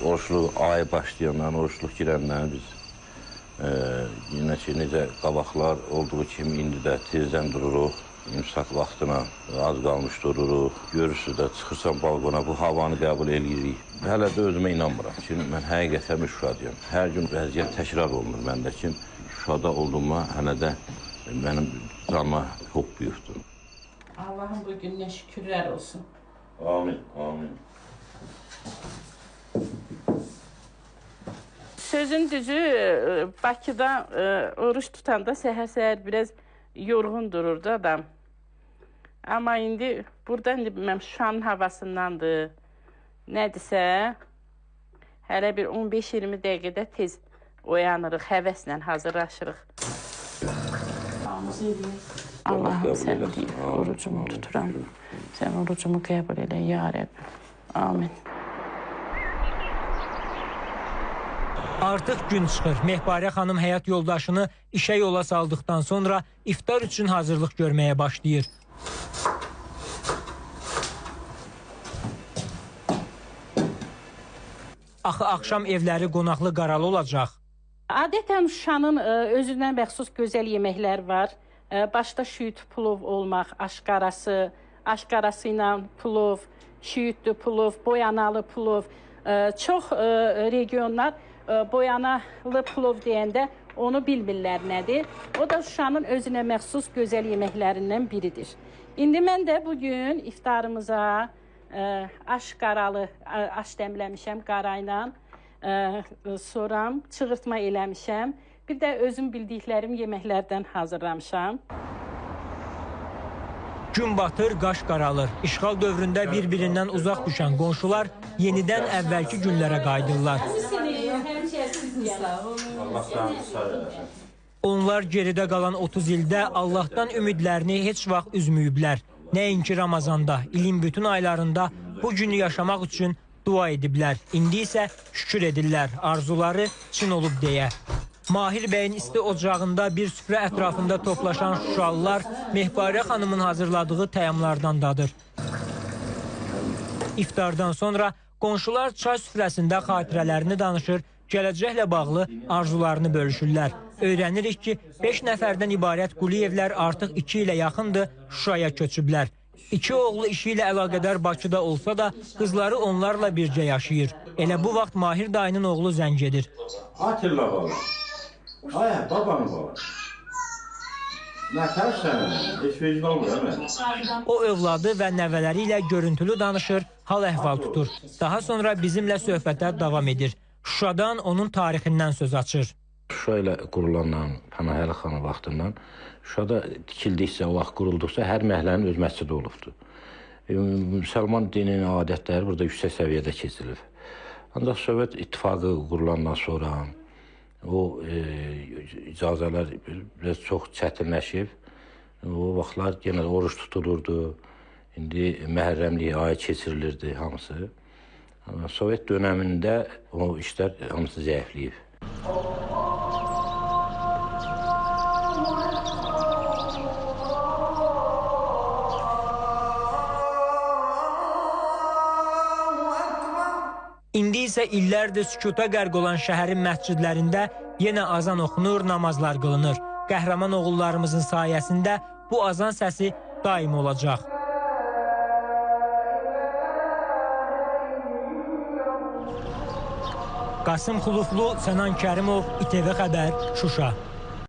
oruçluq ayı başlayandan, oruçluq girəndən biz yenə ki, necə qabaqlar olduğu kimi indi də tezdən dururuq. İmsak vaxtına az qalmış dururuq. Görürsünüz də çıxırsan balqona, bu havanı qəbul edirik. Hələ də özümə inanmıram ki, mən həqiqətən bir Şuşadıyam. Hər gün vəziyyət təkrar olunur məndə ki, Şuşada olduğuma hələ də mənim canıma çox büyükdür. Allah'ın bu gününe şükürler olsun. Amin, amin. Sözün düzü, Bakıda oruç tutanda səhər-səhər biraz yorğun dururdu adam. Amma indi buradan bilməm Şuşanın havasındandır. Nədirsə, hələ bir 15-20 dəqiqədə tez oyanırıq, həvəslə hazırlaşırıq. Allah'ım sen deyir, orucumu tuturam. Sen orucumu qəbul elə, ya Rəbb. Amin. Artıq gün çıxır. Mehbarə xanım həyat yoldaşını işə yola saldıqdan sonra iftar üçün hazırlıq görməyə başlayır. Axı axşam evləri qonaqlı qaralı olacaq. Adətən Şuşanın özündən məxsus gözəl yeməklər var. Başda şüyüd pulov olmaq, aşqarası ilə pulov, şüyüdlü pulov, boyanalı pulov. Çox regionlar boyanalı pulov deyəndə onu bilmirlər nədir. O da Şuşanın özünə məxsus gözəl yeməklərindən biridir. İndi mən də bugün iftarımıza aş dəmləmişəm qarayla, sonra çığırtma eləmişəm. Bir də özüm bildiklərim yeməklərdən hazırlamışam. Gün batır, qaş qaralır. İşğal dövründə bir-birindən uzaq düşən qonşular yenidən əvvəlki günlərə qayıdırlar. Onlar geridə qalan 30 ildə Allahdan ümidlərini heç vaxt üzməyiblər. Nəinki Ramazanda, ilin bütün aylarında bu günü yaşamaq üçün dua ediblər. İndi isə şükür edirlər, arzuları çin olub deyə. Mahir bəyin isti ocağında bir süfrə ətrafında toplaşan Şuşalılar Mehbarə xanımın hazırladığı təyamlardan dadır. İftardan sonra qonşular çay süfrəsində xatirələrini danışır, gələcəklə bağlı arzularını bölüşürlər. Öyrənirik ki, 5 nəfərdən ibarət Quliyevlər artıq 2 ilə yaxındır Şuşaya köçüblər. 2 oğlu işi ilə əlaqədar Bakıda olsa da, qızları onlarla bircə yaşayır. Elə bu vaxt Mahir dayının oğlu zəng edir. Atilla bala. Ay, babanı bala. Nə tərsən? Heç vecin olmuyor mən. O övladı və nəvələri ilə görüntülü danışır, hal-əhval tutur. Daha sonra bizimlə söhbətlər davam edir. Şuşadan onun tarixindən söz açır. Şuşa ilə qurulandan, Pənahəli xanı vaxtından Şuşada tikildikcə, o vaxt qurulduqca hər məhəllənin öz məscidi olubdur. Müsəlman dininin adətləri burada yüksək səviyyədə keçilir. Ancaq Sovet İttifaqı qurulandan sonra o icazələr biraz çox çətinləşib. O vaxtlar yenə oruç tutulurdu. İndi məhərrəmlik ayı keçirilirdi hamısı. Sovet dönəmində o işlər hamısı zəifləyib. İndi isə illərdir sükuta qərq olan şəhərin məscidlərində yenə azan oxunur, namazlar qılınır. Qəhrəman oğullarımızın sayəsində bu azan səsi daim olacaq. Qasım Xuluflu, Sənan Kərimov, İTV Xəbər, Şuşa.